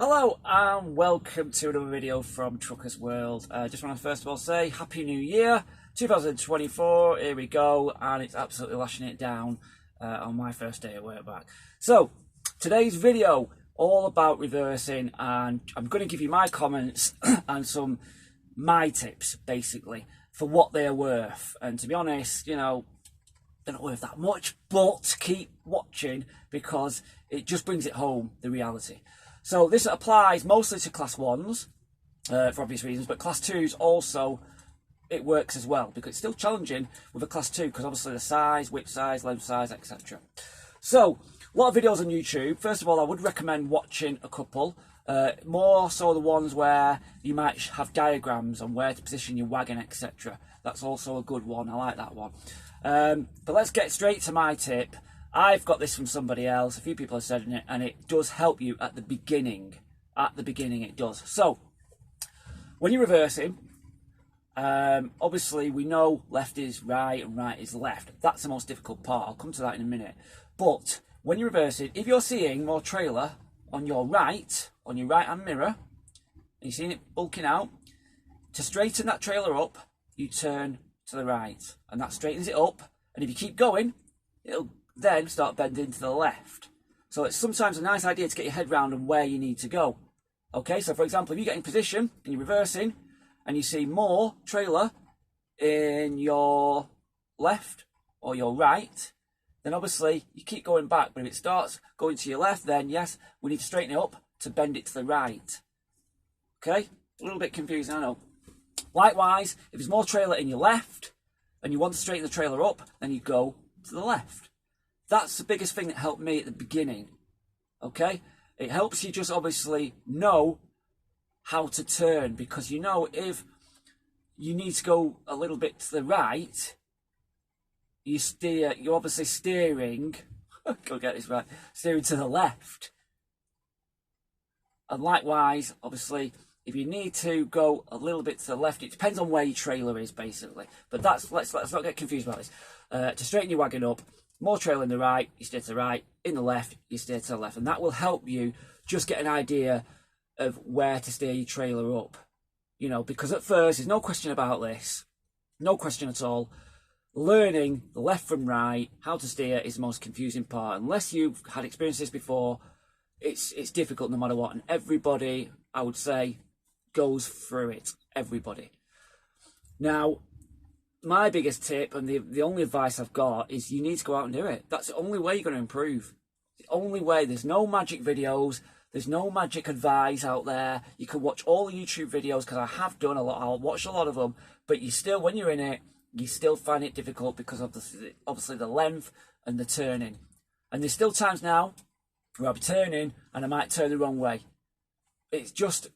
Hello and welcome to another video from Truckers World. Just want to first of all say Happy New Year 2024. Here we go, and it's absolutely lashing it down on my first day of work back. So today's video all about reversing, and I'm going to give you my comments and some my tips basically for what they are worth. And to be honest, you know, they're not worth that much, but keep watching because it just brings it home, the reality. So this applies mostly to class 1s for obvious reasons, but class 2s also, it works as well because it's still challenging with a class 2 because obviously the size, whip size, length size, etc. So a lot of videos on YouTube. First of all, I would recommend watching a couple, more so the ones where you might have diagrams on where to position your wagon, etc. That's also a good one. I like that one. But let's get straight to my tip. I've got this from somebody else. A few people have said it, and it does help you at the beginning. At the beginning, it does. So, when you're reversing, obviously we know left is right and right is left. That's the most difficult part. I'll come to that in a minute. But when you're reversing, if you're seeing more trailer on your right-hand mirror, and you're seeing it bulking out, to straighten that trailer up, you turn to the right, and that straightens it up. And if you keep going, it'll then start bending to the left. So it's sometimes a nice idea to get your head round on where you need to go. Okay, so for example, if you get in position and you're reversing and you see more trailer in your left or your right, then obviously you keep going back. But if it starts going to your left, then yes, we need to straighten it up to bend it to the right. Okay, a little bit confusing, I know. Likewise, if there's more trailer in your left and you want to straighten the trailer up, then you go to the left. That's the biggest thing that helped me at the beginning, okay? It helps you just obviously know how to turn, because you know if you need to go a little bit to the right, you're obviously steering, go get this right, steering to the left. And likewise, obviously, if you need to go a little bit to the left, it depends on where your trailer is basically. But let's not get confused about this. To straighten your wagon up, more trailer in the right, you steer to the right. In the left, you steer to the left. And that will help you just get an idea of where to steer your trailer up. You know, because at first, there's no question about this. No question at all. Learning the left from right, how to steer, is the most confusing part. Unless you've had experiences before, it's difficult no matter what. And everybody, I would say, goes through it. Everybody. Now, my biggest tip and the only advice I've got is you need to go out and do it. That's the only way you're going to improve. The only way. There's no magic videos. There's no magic advice out there. You can watch all the YouTube videos, because I have done a lot. I'll watch a lot of them. But you still, when you're in it, you still find it difficult because of obviously the length and the turning. And there's still times now where I'll be turning and I might turn the wrong way. It's just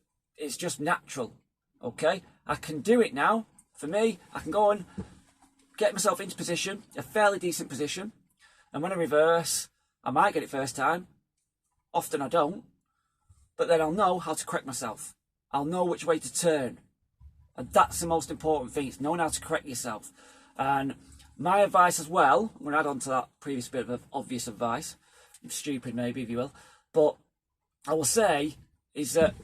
natural. Okay? I can do it now. For me, I can go and get myself into position, a fairly decent position, and when I reverse, I might get it first time. Often I don't, but then I'll know how to correct myself. I'll know which way to turn, and that's the most important thing. It's knowing how to correct yourself. And my advice as well, I'm going to add on to that previous bit of obvious advice, stupid maybe if you will, but I will say is that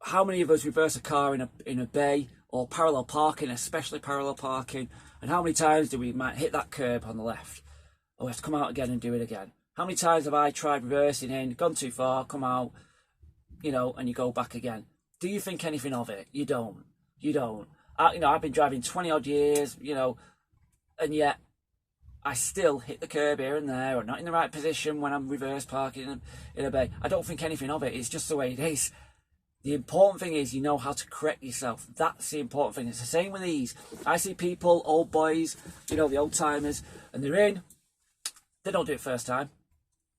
how many of us reverse a car in a bay, or parallel parking, especially parallel parking, and how many times do we might hit that curb on the left? Oh, we have to come out again and do it again. How many times have I tried reversing in, gone too far, come out, you know, and you go back again? Do you think anything of it? You don't. You don't. I've been driving 20 odd years, you know, and yet I still hit the curb here and there, or not in the right position when I'm reverse parking in a bay. I don't think anything of it. It's just the way it is. The important thing is you know how to correct yourself. That's the important thing. It's the same with these. I see people, old boys, you know, the old timers, and they're in. They don't do it first time.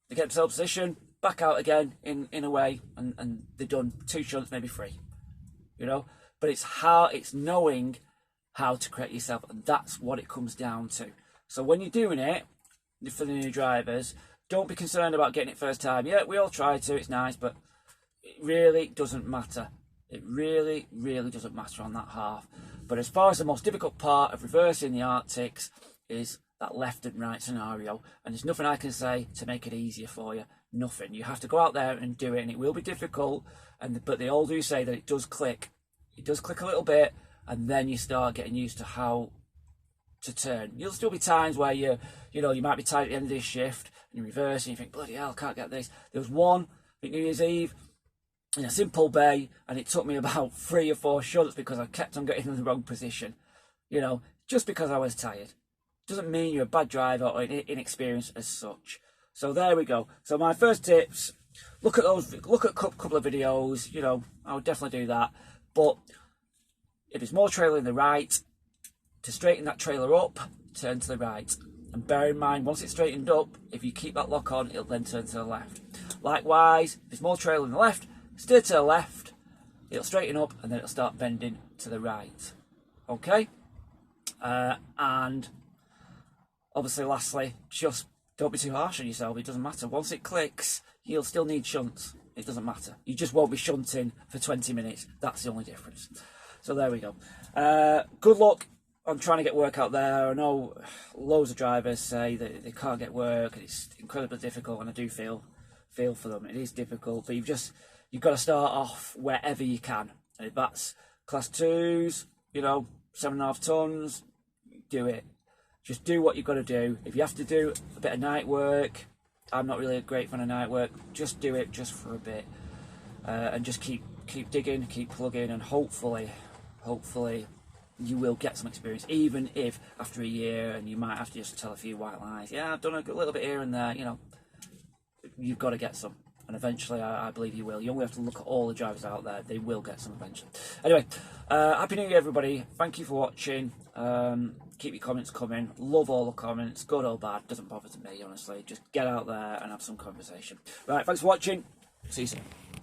They get themselves position, back out again in a way, and they're done 2 shunts, maybe 3. You know? But it's knowing how to correct yourself, and that's what it comes down to. So when you're doing it, for the new drivers, don't be concerned about getting it first time. Yeah, we all try to, it's nice, but it really doesn't matter. It really, really doesn't matter on that half. But as far as the most difficult part of reversing the Arctics is that left and right scenario, and there's nothing I can say to make it easier for you. nothing. You have to go out there and do it, and it will be difficult. But they all do say that it does click. It does click a little bit, and then you start getting used to how to turn. You'll still be times where you might be tired at the end of this shift and you reverse and you think, bloody hell, can't get this. There was one, I think New Year's Eve, in a simple bay, and it took me about 3 or 4 shunts because I kept on getting in the wrong position. Just because I was tired. Doesn't mean you're a bad driver or inexperienced as such. So there we go. So my first tips, look at a couple of videos, I would definitely do that. But if there's more trailer in the right, to straighten that trailer up, turn to the right. And bear in mind, once it's straightened up, if you keep that lock on, it'll then turn to the left. Likewise, if there's more trailer in the left, steer to the left, it'll straighten up, and then it'll start bending to the right. Okay? And obviously, lastly, just don't be too harsh on yourself. It doesn't matter. Once it clicks, you'll still need shunts. It doesn't matter. You just won't be shunting for 20 minutes. That's the only difference. So there we go. Good luck on trying to get work out there. I know loads of drivers say that they can't get work and it's incredibly difficult, and I do feel for them. It is difficult, but you've got to start off wherever you can. And if that's class 2s, 7.5 tons, do it. Just do what you've got to do. If you have to do a bit of night work, I'm not really a great fan of night work, just do it just for a bit. And just keep digging, keep plugging, and hopefully you will get some experience, even if after a year, and you might have to just tell a few white lies. Yeah, I've done a little bit here and there, you've got to get some. And eventually, I believe you will. You only have to look at all the drivers out there. They will get some eventually. Anyway, Happy New Year, everybody. Thank you for watching. Keep your comments coming. Love all the comments. Good or bad, doesn't bother to me, honestly. Just get out there and have some conversation. Right, thanks for watching. See you soon.